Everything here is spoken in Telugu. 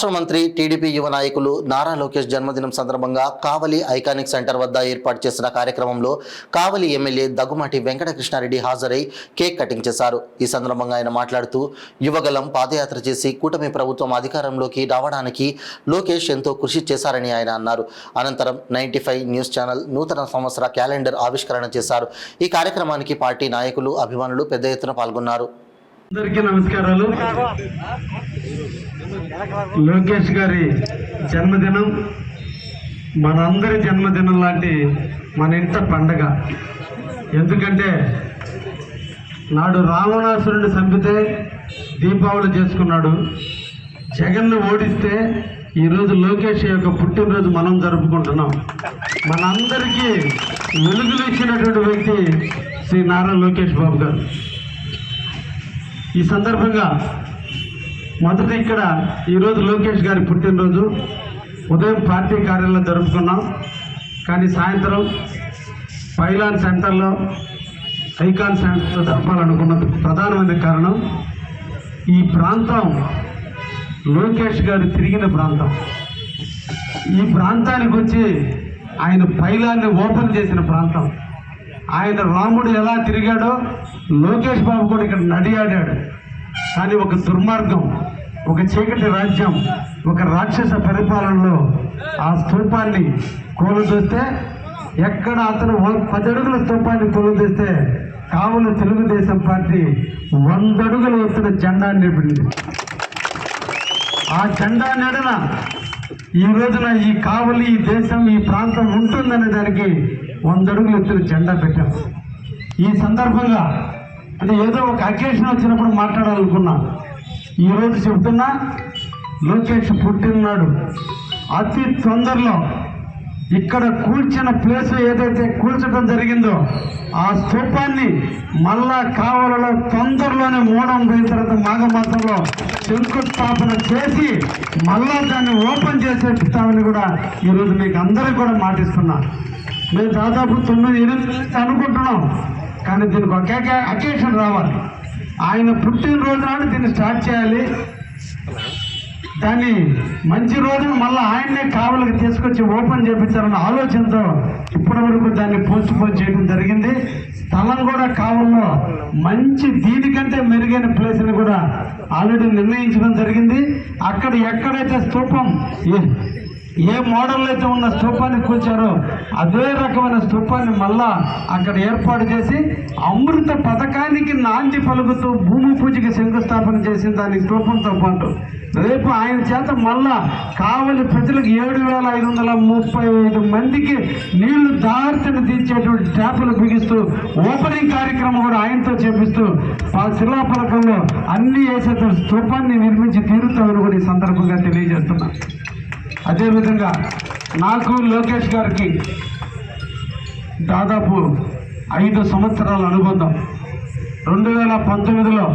రాష్ట్ర మంత్రి టీడీపీ యువ నాయకులు నారా లోకేష్ జన్మదినం సందర్భంగా కావలి ఐకానిక్ సెంటర్ వద్ద ఏర్పాటు చేసిన కార్యక్రమంలో కావలి ఎమ్మెల్యే దగ్గుమాటి వెంకటకృష్ణారెడ్డి హాజరై కేక్ కటింగ్ చేశారు. ఈ సందర్భంగా ఆయన మాట్లాడుతూ యువగలం పాదయాత్ర చేసి కూటమి ప్రభుత్వం అధికారంలోకి రావడానికి లోకేష్ ఎంతో కృషి చేశారని ఆయన అన్నారు. అనంతరం 95 న్యూస్ ఛానల్ నూతన సంవత్సర క్యాలెండర్ ఆవిష్కరణ చేశారు. ఈ కార్యక్రమానికి పార్టీ నాయకులు, అభిమానులు పెద్ద ఎత్తున పాల్గొన్నారు. అందరికీ నమస్కారాలు. లోకేష్ గారి జన్మదినం మనందరి జన్మదినం లాంటి మన ఇంట పండగ. ఎందుకంటే నాడు రావణాసురుడిని చంపితే దీపావళి చేసుకున్నాడు. జగన్ను ఓడిస్తే ఈరోజు లోకేష్ యొక్క పుట్టినరోజు మనం జరుపుకుంటున్నాం. మనందరికీ వెలుగులు ఇచ్చినటువంటి వ్యక్తి శ్రీ నారా లోకేష్ బాబు గారు. ఈ సందర్భంగా మొదట ఇక్కడ ఈరోజు లోకేష్ గారి పుట్టినరోజు ఉదయం పార్టీ కార్యాలయంలో జరుపుకున్నాం. కానీ సాయంత్రం పైలాన్ సెంటర్లో ఐకాన్ సెంటర్లో జరపాలనుకున్న ప్రధానమైన కారణం ఈ ప్రాంతం లోకేష్ గారు తిరిగిన ప్రాంతం. ఈ ప్రాంతానికి వచ్చి ఆయన పైలాన్ని ఓపెన్ చేసిన ప్రాంతం. ఆయన రాముడు ఎలా తిరిగాడో లోకేష్ బాబు కూడా ఇక్కడ నడియాడాడు. కానీ ఒక దుర్మార్గం, ఒక చీకటి రాజ్యం, ఒక రాక్షస పరిపాలనలో ఆ స్తూపాన్ని కూలదోస్తే, ఎక్కడ అతను 10 అడుగుల స్తూపాన్ని కూలదోస్తే కావలి తెలుగుదేశం పార్టీ 100 అడుగుల ఎత్తున జెండా నిలిపింది. ఆ జెండా నెడన ఈ రోజున ఈ కావలి, ఈ దేశం, ఈ ప్రాంతం ఉంటుందనే దానికి 100 అడుగులు ఎత్తున జెండా పెట్టాం. ఈ సందర్భంగా అంటే ఏదో ఒక అకేషన్ వచ్చినప్పుడు మాట్లాడాలనుకున్నా. ఈరోజు చెబుతున్నా, లోకేష్ పుట్టినాడు అతి తొందరలో ఇక్కడ కూల్చిన ప్లేస్ ఏదైతే కూల్చడం జరిగిందో ఆ స్తూపాన్ని మళ్ళా కావలలో తొందరలోనే మూడం పోయిన తర్వాత మాఘమాసంలో శంకుస్థాపన చేసి మళ్ళా దాన్ని ఓపెన్ చేసేస్తామని కూడా ఈరోజు మీకు అందరికీ కూడా మాటిస్తున్నా. మేము దాదాపు 9-8 అనుకుంటున్నాం. కానీ దీనికి ఒక అకేషన్ రావాలి. ఆయన పుట్టినరోజు నాడు దీన్ని స్టార్ట్ చేయాలి. దాన్ని మంచి రోజున మళ్ళీ ఆయన్నే కావలికి తీసుకొచ్చి ఓపెన్ చేయించాలన్న ఆలోచనతో ఇప్పటి వరకు దాన్ని పోస్ట్పోన్ చేయడం జరిగింది. స్థలం కూడా కావల్లో మంచి దీనికంటే మెరుగైన ప్లేస్ని కూడా ఆల్రెడీ నిర్ణయించడం జరిగింది. అక్కడ ఎక్కడైతే స్తూపం ఏ మోడల్ అయితే ఉన్న స్తూపాన్ని కూర్చారో అదే రకమైన స్తూపాన్ని మళ్ళా అక్కడ ఏర్పాటు చేసి అమృత పథకానికి నాంది పలుకుతూ భూమి పూజకి శంకుస్థాపన చేసిన దాని స్తూపంతో పాటు రేపు ఆయన చేత మళ్ళా కావలి ప్రజలకు 7,535 మందికి నీళ్లు దార్చని తీర్చేటువంటి ట్యాపులు బిగిస్తూ ఓపెనింగ్ కార్యక్రమం కూడా ఆయనతో చేపిస్తూ ఆ శిలాఫలకంలో అన్ని వేసే స్తూపాన్ని నిర్మించి తీరుతామని కూడా ఈ సందర్భంగా తెలియజేస్తున్నా. అదేవిధంగా నాకు లోకేష్ గారికి దాదాపు 5 సంవత్సరాల అనుబంధం. 2019లో